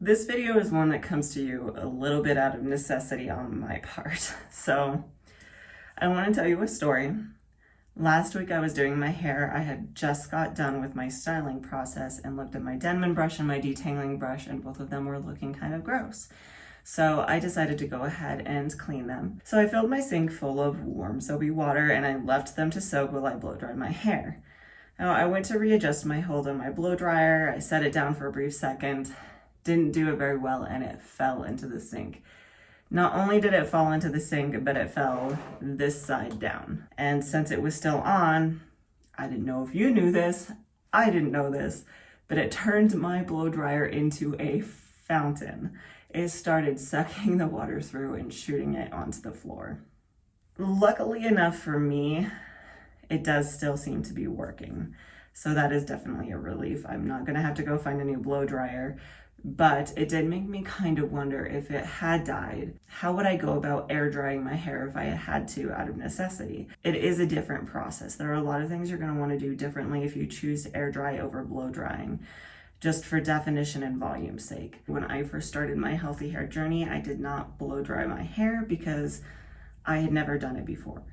This video is one that comes to you a little bit out of necessity on my part. So I want to tell you a story. Last week I was doing my hair. I had just got done with my styling process and looked at my Denman brush and my detangling brush, and both of them were looking kind of gross. So I decided to go ahead and clean them. So I filled my sink full of warm soapy water and I left them to soak while I blow dried my hair. Now I went to readjust my hold on my blow dryer. I set it down for a brief second. Didn't do it very well and it fell into the sink. Not only did it fall into the sink, but it fell this side down. And since it was still on, I didn't know if you knew this, I didn't know this, but it turned my blow dryer into a fountain. It started sucking the water through and shooting it onto the floor. Luckily enough for me, it does still seem to be working. So that is definitely a relief. I'm not gonna have to go find a new blow dryer. But it did make me kind of wonder, if it had died, how would I go about air drying my hair if I had to out of necessity? It is a different process. There are a lot of things you're going to want to do differently if you choose to air dry over blow drying, just for definition and volume's sake. When I first started my healthy hair journey, I did not blow dry my hair because I had never done it before.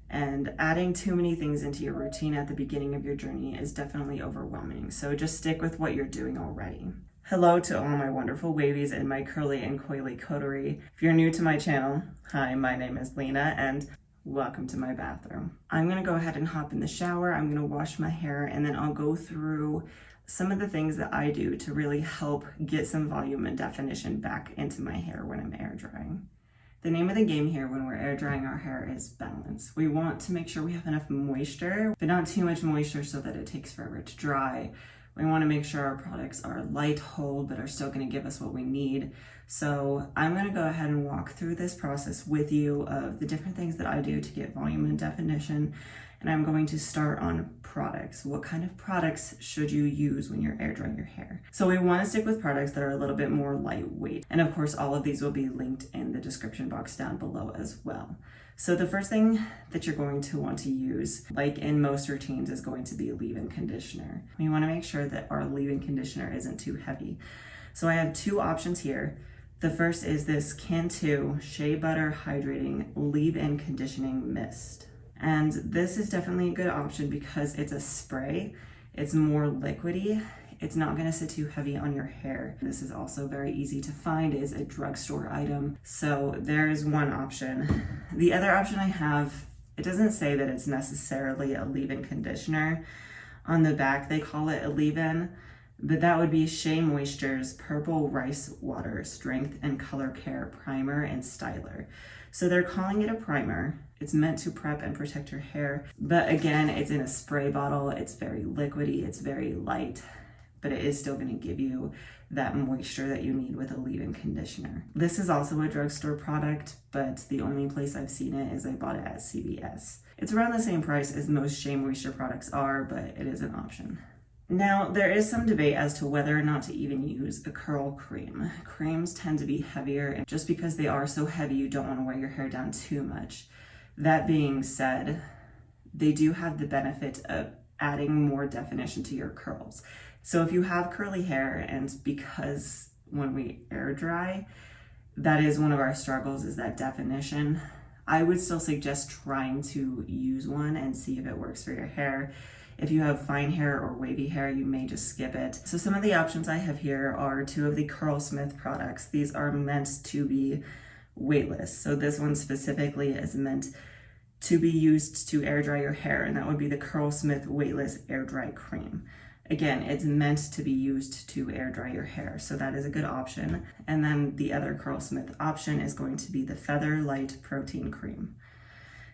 And adding too many things into your routine at the beginning of your journey is definitely overwhelming. So just stick with what you're doing already. Hello to all my wonderful wavies and my curly and coily coterie. If you're new to my channel, hi, my name is Lena and welcome to my bathroom. I'm gonna go ahead and hop in the shower, I'm gonna wash my hair, and then I'll go through some of the things that I do to really help get some volume and definition back into my hair when I'm air drying. The name of the game here when we're air drying our hair is balance. We want to make sure we have enough moisture, but not too much moisture so that it takes forever to dry. We want to make sure our products are light hold, but are still going to give us what we need. So I'm going to go ahead and walk through this process with you of the different things that I do to get volume and definition. And I'm going to start on products. What kind of products should you use when you're air drying your hair? So we want to stick with products that are a little bit more lightweight. And of course, all of these will be linked in the description box down below as well. So the first thing that you're going to want to use, like in most routines, is going to be leave-in conditioner. We want to make sure that our leave-in conditioner isn't too heavy. So I have two options here. The first is this Cantu Shea Butter Hydrating Leave-In Conditioning Mist. And this is definitely a good option because it's a spray. It's more liquidy. It's not going to sit too heavy on your hair. This is also very easy to find, is a drugstore item. So there's one option. The other option I have, it doesn't say that it's necessarily a leave-in conditioner. On the back, they call it a leave-in, but that would be Shea Moisture's Purple Rice Water Strength and Color Care Primer and Styler. So they're calling it a primer. It's meant to prep and protect your hair. But again, it's in a spray bottle. It's very liquidy. It's very light, but it is still going to give you that moisture that you need with a leave-in conditioner. This is also a drugstore product, but the only place I've seen it is I bought it at CVS. It's around the same price as most Shea Moisture products are, but it is an option. Now, there is some debate as to whether or not to even use a curl cream. Creams tend to be heavier, and just because they are so heavy, you don't want to wear your hair down too much. That being said, they do have the benefit of adding more definition to your curls. So if you have curly hair, and because when we air dry, that is one of our struggles, is that definition, I would still suggest trying to use one and see if it works for your hair. If you have fine hair or wavy hair, you may just skip it. So some of the options I have here are two of the Curlsmith products. These are meant to be weightless. So this one specifically is meant to be used to air dry your hair, and that would be the Curlsmith Weightless Air Dry Cream. Again, it's meant to be used to air dry your hair, so that is a good option. And then the other Curlsmith option is going to be the Feather Light Protein Cream.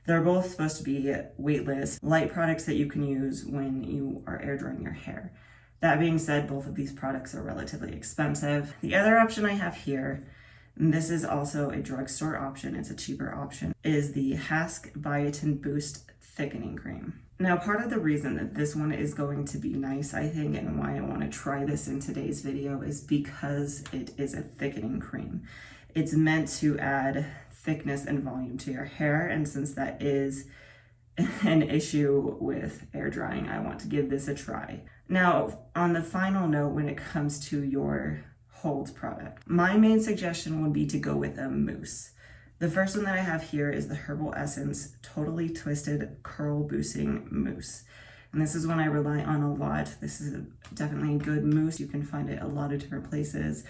They're both supposed to be weightless, light products that you can use when you are air drying your hair. That being said, both of these products are relatively expensive. The other option I have here, and this is also a drugstore option, it's a cheaper option, is the Hask Biotin Boost Thickening Cream. Now, part of the reason that this one is going to be nice, I think, and why I want to try this in today's video is because it is a thickening cream. It's meant to add thickness and volume to your hair, and since that is an issue with air drying, I want to give this a try. Now, on the final note, when it comes to your hold product. My main suggestion would be to go with a mousse. The first one that I have here is the Herbal Essence Totally Twisted Curl Boosting Mousse. And this is one I rely on a lot. This is definitely a good mousse. You can find it a lot of different places.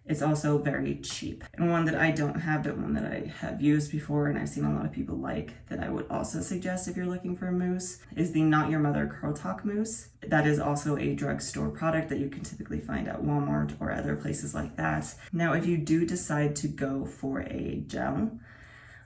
It's also very cheap. And one that I don't have, but one that I have used before and I've seen a lot of people like, that I would also suggest if you're looking for a mousse, is the Not Your Mother Curl Talk Mousse. That is also a drugstore product that you can typically find at Walmart or other places like that. Now, if you do decide to go for a gel,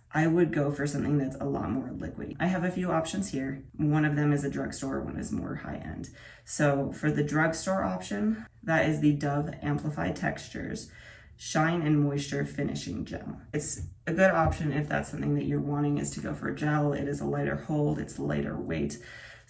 I would go for something that's a lot more liquidy. I have a few options here. One of them is a drugstore, one is more high-end. So for the drugstore option, that is the Dove Amplified Textures Shine and Moisture Finishing Gel. It's a good option if that's something that you're wanting, is to go for a gel. It is a lighter hold, it's lighter weight,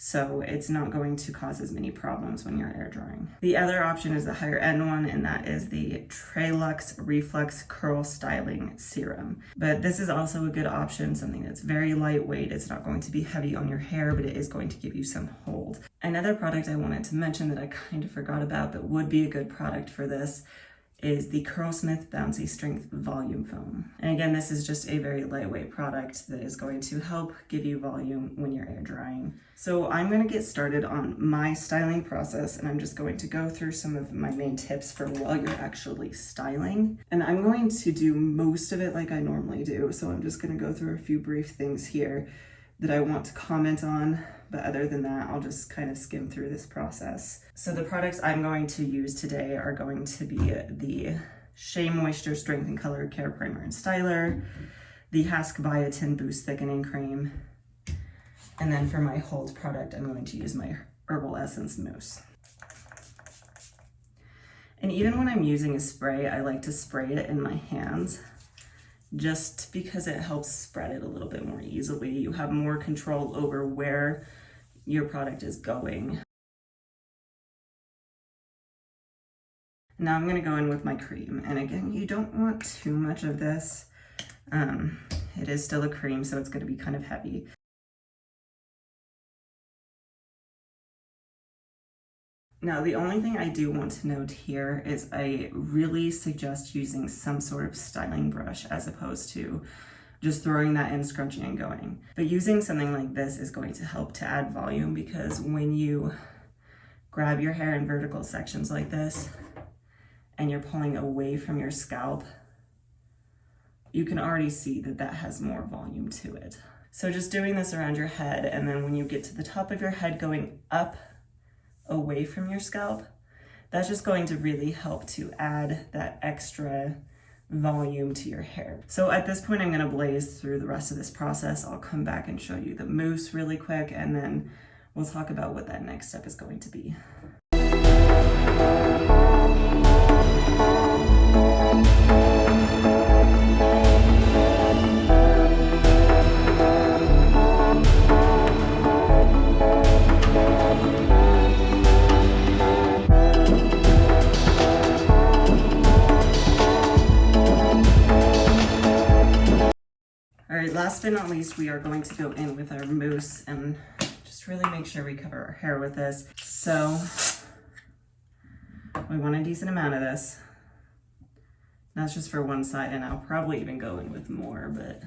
so it's not going to cause as many problems when you're air drying. The other option is the higher end one, and that is the Trelux Reflex Curl Styling Serum. But this is also a good option, something that's very lightweight. It's not going to be heavy on your hair, but it is going to give you some hold. Another product I wanted to mention that I kind of forgot about, but would be a good product for this, is the Curlsmith Bouncy Strength Volume Foam. And again, this is just a very lightweight product that is going to help give you volume when you're air drying. So I'm gonna get started on my styling process, and I'm just going to go through some of my main tips for while you're actually styling. And I'm going to do most of it like I normally do. So I'm just gonna go through a few brief things here that I want to comment on, but other than that, I'll just kind of skim through this process. So the products I'm going to use today are going to be the Shea Moisture Strength and Color Care Primer and Styler, the Hask Biotin Boost Thickening Cream, and then for my hold product, I'm going to use my Herbal Essence Mousse. And even when I'm using a spray, I like to spray it in my hands, just because it helps spread it a little bit more easily. You have more control over where your product is going. Now I'm gonna go in with my cream. And again, you don't want too much of this. It is still a cream, so it's gonna be kind of heavy. Now, the only thing I do want to note here is I really suggest using some sort of styling brush as opposed to just throwing that in, scrunching and going. But using something like this is going to help to add volume, because when you grab your hair in vertical sections like this and you're pulling away from your scalp, you can already see that that has more volume to it. So just doing this around your head, and then when you get to the top of your head, going up away from your scalp, that's just going to really help to add that extra volume to your hair. So at this point, I'm going to blaze through the rest of this process. I'll come back and show you the mousse really quick, and then we'll talk about what that next step is going to be. Last but not least, we are going to go in with our mousse and just really make sure we cover our hair with this. So we want a decent amount of this. That's just for one side, and I'll probably even go in with more, but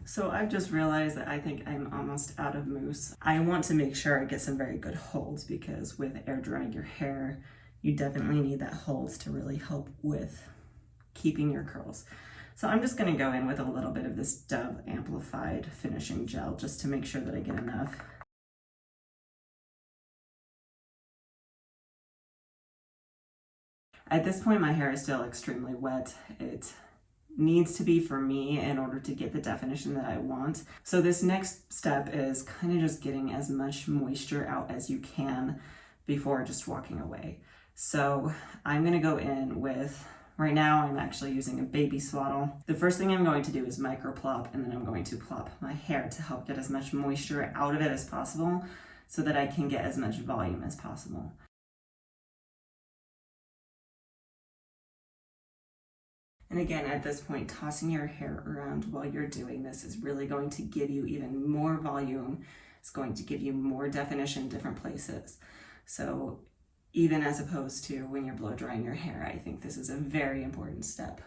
so I've just realized that I think I'm almost out of mousse. I want to make sure I get some very good holds, because with air drying your hair, you definitely need that hold to really help with keeping your curls. So I'm just gonna go in with a little bit of this Dove Amplified Finishing Gel just to make sure that I get enough. At this point, my hair is still extremely wet. It needs to be for me in order to get the definition that I want. So this next step is kind of just getting as much moisture out as you can before just walking away. So I'm gonna go in with, right now I'm actually using a baby swaddle. The first thing I'm going to do is micro plop, and then I'm going to plop my hair to help get as much moisture out of it as possible so that I can get as much volume as possible. And again, at this point, tossing your hair around while you're doing this is really going to give you even more volume. It's It's going to give you more definition in different places. So even as opposed to when you're blow drying your hair, I think this is a very important step.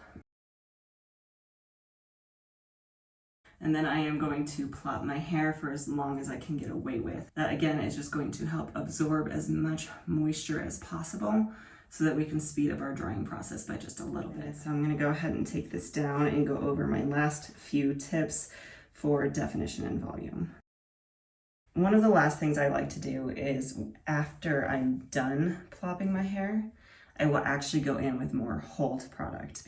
And then I am going to plot my hair for as long as I can get away with. That again is just going to help absorb as much moisture as possible so that we can speed up our drying process by just a little bit. So I'm gonna go ahead and take this down and go over my last few tips for definition and volume. One of the last things I like to do is after I'm done plopping my hair, I will actually go in with more hold product.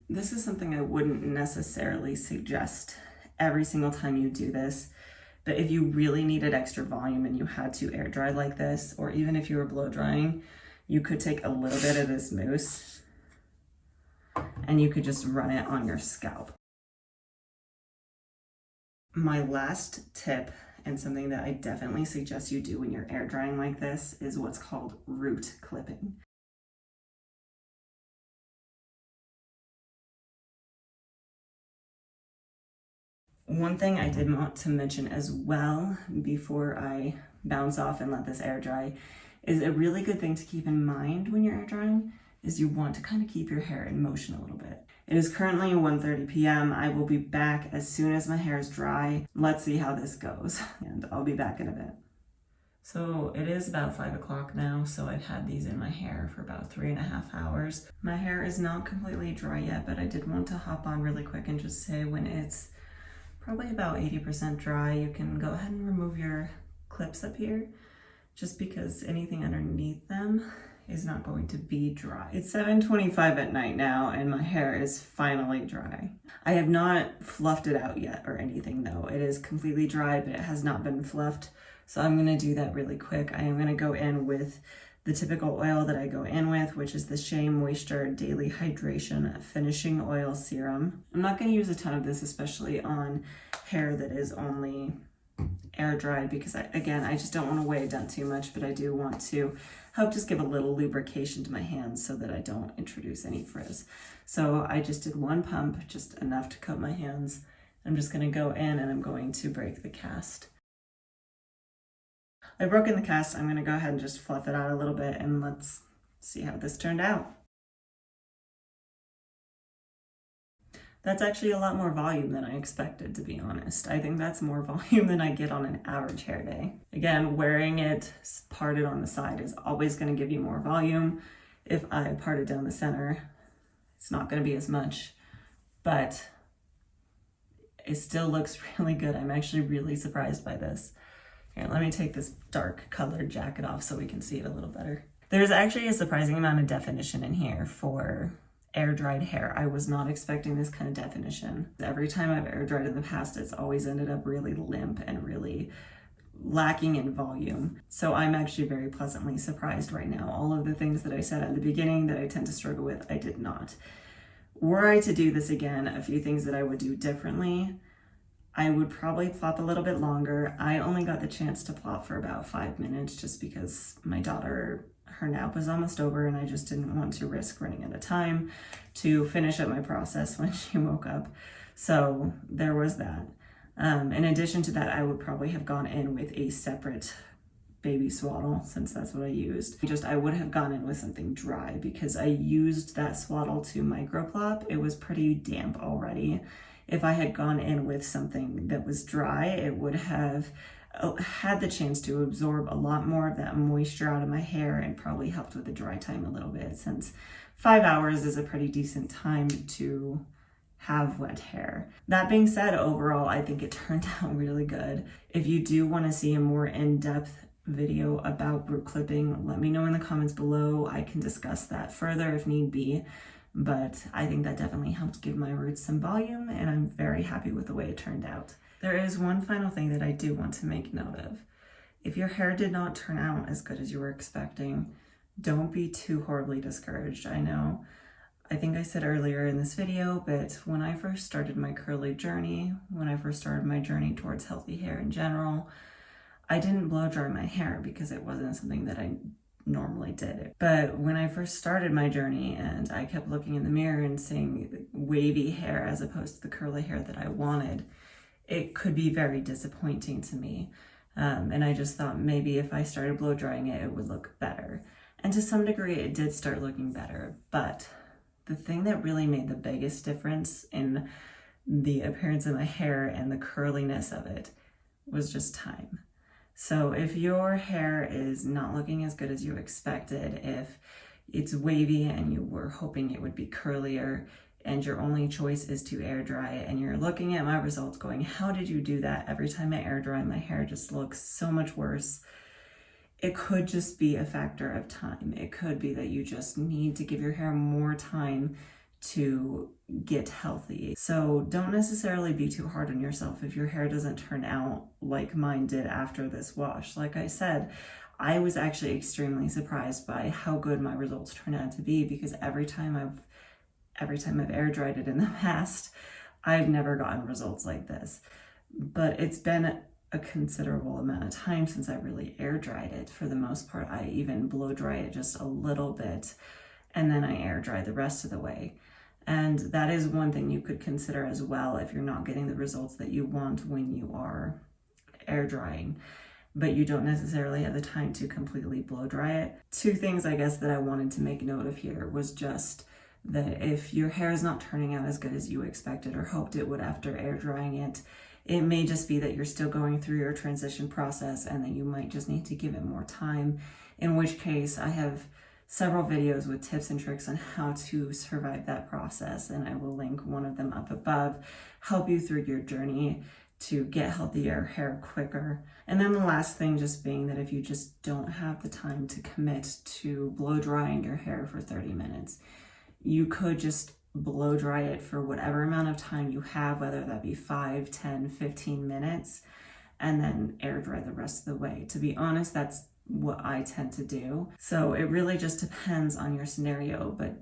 This is something I wouldn't necessarily suggest every single time you do this, but if you really needed extra volume and you had to air dry like this, or even if you were blow drying, you could take a little bit of this mousse and you could just run it on your scalp. My last tip, and something that I definitely suggest you do when you're air drying like this, is what's called root clipping. One thing I did want to mention as well before I bounce off and let this air dry is a really good thing to keep in mind when you're air drying is you want to kind of keep your hair in motion a little bit. It is currently 1:30 p.m. I will be back as soon as my hair is dry. Let's see how this goes, and I'll be back in a bit. So it is about 5 o'clock now, so I've had these in my hair for about 3.5 hours. My hair is not completely dry yet, but I did want to hop on really quick and just say when it's probably about 80% dry, you can go ahead and remove your clips up here, just because anything underneath them is not going to be dry. It's 7:25 at night now and my hair is finally dry. I have not fluffed it out yet or anything though. It is completely dry, but it has not been fluffed. So I'm gonna do that really quick. I am gonna go in with the typical oil that I go in with, which is the Shea Moisture Daily Hydration Finishing Oil Serum. I'm not gonna use a ton of this, especially on hair that is only air dried, because I just don't want to weigh it down too much, but I do want to help just give a little lubrication to my hands so that I don't introduce any frizz. So I just did one pump, just enough to coat my hands. I'm just gonna go in and I'm going to break the cast. I've broken the cast. I'm gonna go ahead and just fluff it out a little bit and let's see how this turned out. That's actually a lot more volume than I expected, to be honest. I think that's more volume than I get on an average hair day. Again, wearing it parted on the side is always gonna give you more volume. If I part it down the center, it's not gonna be as much, but it still looks really good. I'm actually really surprised by this. Here, let me take this dark colored jacket off so we can see it a little better. There's actually a surprising amount of definition in here for air dried hair. I was not expecting this kind of definition. Every time I've air dried in the past, it's always ended up really limp and really lacking in volume. So I'm actually very pleasantly surprised right now. All of the things that I said at the beginning that I tend to struggle with, I did not. Were I to do this again, a few things that I would do differently, I would probably plop a little bit longer. I only got the chance to plop for about 5 minutes just because my daughter, her nap was almost over and I just didn't want to risk running out of time to finish up my process when she woke up. So there was that. In addition to that, I would probably have gone in with a separate baby swaddle since that's what I used. I would have gone in with something dry because I used that swaddle to microplop. It was pretty damp already. If I had gone in with something that was dry, it would have had the chance to absorb a lot more of that moisture out of my hair and probably helped with the dry time a little bit, since 5 hours is a pretty decent time to have wet hair. That being said, overall, I think it turned out really good. If you do want to see a more in-depth video about root clipping, let me know in the comments below. I can discuss that further if need be. But I think that definitely helped give my roots some volume, and I'm very happy with the way it turned out. There is one final thing that I do want to make note of. If your hair did not turn out as good as you were expecting, don't be too horribly discouraged. I know, I think I said earlier in this video, but when I first started my curly journey, when I first started my journey towards healthy hair in general, I didn't blow dry my hair because it wasn't something that I normally did. But when I first started my journey and I kept looking in the mirror and seeing wavy hair as opposed to the curly hair that I wanted, it could be very disappointing to me. And I just thought maybe if I started blow drying it, it would look better. And to some degree, it did start looking better. But the thing that really made the biggest difference in the appearance of my hair and the curliness of it was just time. So if your hair is not looking as good as you expected, if it's wavy and you were hoping it would be curlier, and your only choice is to air dry it, and you're looking at my results going, how did you do that? Every time I air dry, my hair just looks so much worse. It could just be a factor of time. It could be that you just need to give your hair more time to get healthy. So don't necessarily be too hard on yourself if your hair doesn't turn out like mine did after this wash. Like I said, I was actually extremely surprised by how good my results turned out to be, because every time I've air dried it in the past, I've never gotten results like this. But it's been a considerable amount of time since I really air dried it. For the most part, I even blow dry it just a little bit, and then I air dry the rest of the way. And that is one thing you could consider as well if you're not getting the results that you want when you are air drying, but you don't necessarily have the time to completely blow dry it. Two things I guess that I wanted to make note of here was just that if your hair is not turning out as good as you expected or hoped it would after air drying it, it may just be that you're still going through your transition process and that you might just need to give it more time, in which case I have several videos with tips and tricks on how to survive that process, and I will link one of them up above, help you through your journey to get healthier hair quicker. And then the last thing just being that if you just don't have the time to commit to blow drying your hair for 30 minutes, you could just blow dry it for whatever amount of time you have, whether that be 5, 10, 15 minutes, and then air dry the rest of the way. To be honest, that's what I tend to do. So it really just depends on your scenario, but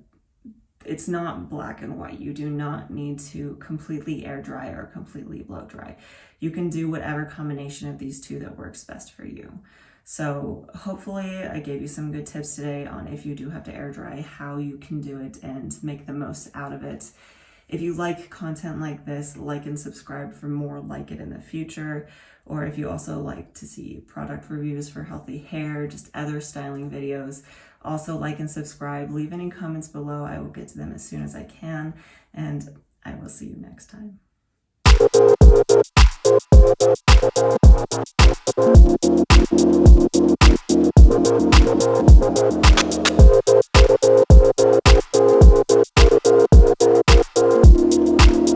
it's not black and white. You do not need to completely air dry or completely blow dry. You can do whatever combination of these two that works best for you. So hopefully I gave you some good tips today on if you do have to air dry, how you can do it and make the most out of it. If you like content like this, like and subscribe for more like it in the future. Or if you also like to see product reviews for healthy hair, just other styling videos, also like and subscribe. Leave any comments below. I will get to them as soon as I can, and I will see you next time.